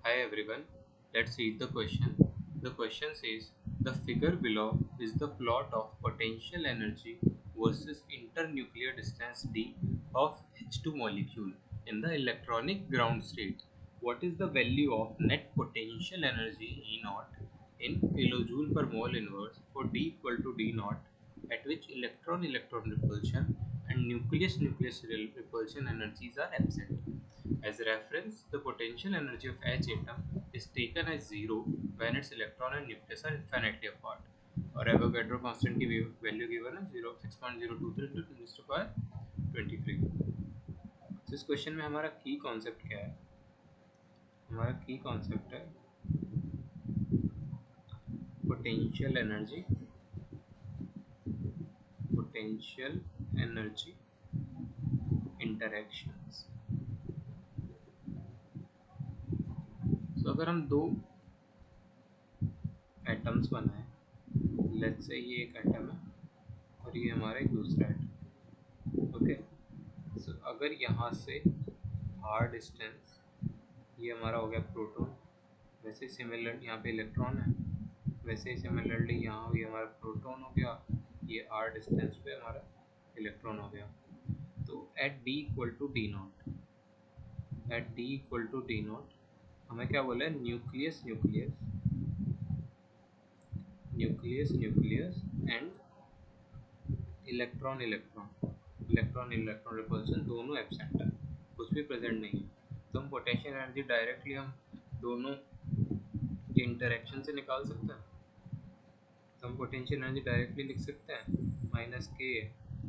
Hi everyone, let's read the question. The question says the figure below is the plot of potential energy versus internuclear distance d of H2 molecule in the electronic ground state. What is the value of net potential energy E naught in kilojoule per mole inverse for d equal to d naught, at which electron-electron repulsion and nucleus-nucleus repulsion energies are absent? As a reference, the potential energy of H atom is taken as zero when its electron and nucleus are infinitely apart. और Avogadro constant की value given है 6.023 × 10⁻23। तो इस question में हमारा की concept क्या है? हमारा की कॉन्सेप्ट है पोटेंशियल एनर्जी इंटरैक्शंस। तो अगर हम दो एटम्स बनाएं, लेट्स से ये एक एटम है और ये हमारा एक दूसरा एटम, ओके। सो अगर यहाँ से r डिस्टेंस, ये हमारा हो गया प्रोटॉन, वैसे सिमिलर यहाँ पे इलेक्ट्रॉन है, वैसे ही सिमिलरली यहाँ भी हमारा प्रोटॉन हो गया, ये r डिस्टेंस पे हमारा इलेक्ट्रॉन हो गया। तो at d equal to D naught, हमें क्या बोला है? न्यूक्लियस एंड इलेक्ट्रॉन रिपल्सन दोनों एब्सेंट है, कुछ भी प्रेजेंट नहीं है। तो हम पोटेंशियल एनर्जी डायरेक्टली हम दोनों के इंटरेक्शन से निकाल सकते हैं। तो हम पोटेंशियल एनर्जी डायरेक्टली लिख सकते हैं -k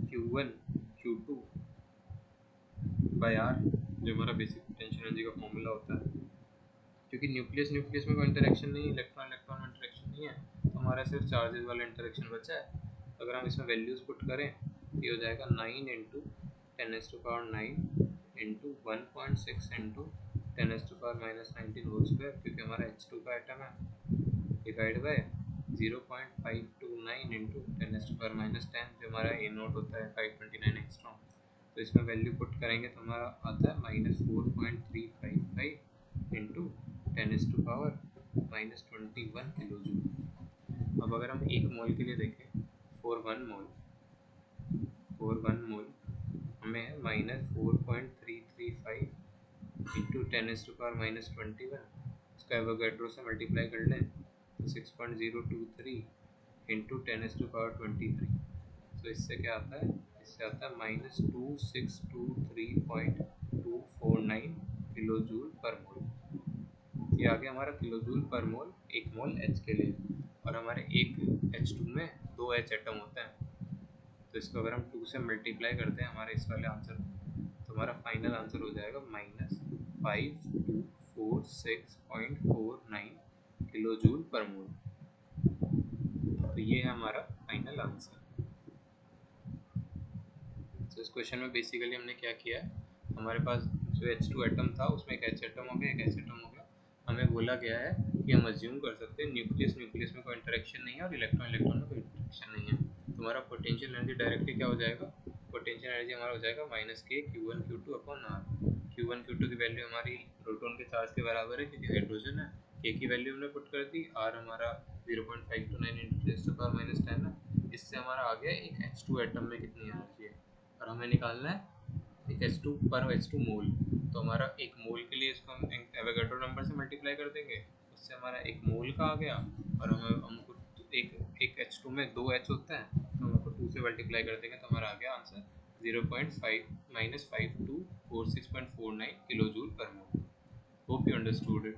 Q1 Q2 bye R, जो हमारा बेसिक पोटेंशियल एनर्जी का फॉर्मूला होता है। क्योंकि न्यूक्लियस में कोई इंटरेक्शन नहीं है, इलेक्ट्रॉन में इंटरेक्शन नहीं है, तो हमारा सिर्फ चार्जेस वाला इंटरेक्शन बचा है। तो अगर हम इसमें वैल्यूज़ पुट करें तो ये हो जाएगा 9 × 10⁻9 इंटू 1.6 इंटू 10⁻−19 होल स्क्वायर, क्योंकि हमारा H2 का आइटम है, डिवाइड बाय 0.529 इंटू 10⁻−10, जो हमारा ए नोट होता है 529 एक्स्ट्रॉन। तो इसमें वैल्यू पुट करेंगे तो हमारा आता है -4.355 इंटू 10⁻−21 किलोजूल। अब अगर हम एक मोल के लिए देखें, फॉर वन मोल हमें है -4.335 इंटू 10⁻−21, इसका एवोगैड्रो से मल्टीप्लाई कर लें तो 6.023 इंटू 10⁻23। तो इससे क्या आता है? इससे आता है -2623.249 किलोजूल पर मोल। ये आ गया हमारा किलोजूल पर मोल, एक मोल H के लिए। और हमारे एक H2 में 2 H एटम होते हैं, तो इसको अगर हम 2 से मल्टीप्लाई करते हैं हमारे इस वाले आंसर को, तो हमारा फाइनल आंसर हो जाएगा -5246.49 किलोजूल पर मोल। तो ये है हमारा फाइनल आंसर। तो इस क्वेश्चन में बेसिकली हमने क्या किया है, हमारे पास जो H2 एटम था उसमें एक H एटम हो गया, एक H एटम हो गया। हमें बोला गया है कि हम अज्यूम कर सकते हैं न्यूक्लियस में कोई इंटरेक्शन नहीं है और इलेक्ट्रॉन में कोई इंटरेक्शन नहीं है। तो हमारा पोटेंशियल एनर्जी डायरेक्टली क्या हो जाएगा? पोटेंशियल एनर्जी हमारा हो जाएगा -k Q1 Q2 upon R। Q1 Q2 की वैल्यू हमारी प्रोटॉन के चार्ज के बराबर है क्योंकि हाइड्रोजन है, k की वैल्यू हमने पुट कर दी, R हमारा 0.529 × 10⁻−10 है। इससे हमारा आ गया एक H2 एटम में कितनी एनर्जी है, और हमें निकालना है एक H2 मोल। तो हमारा एक मोल के लिए इसको हम एवोगैड्रो नंबर से मल्टीप्लाई कर देंगे, उससे हमारा एक मोल का आ गया। और हमको एक H2 में 2 H होते हैं, तो हम उसको 2 से मल्टीप्लाई कर देंगे तो हमारा आ गया answer 0.5 -5246.49 kilojoule per mole. Hope you understood it.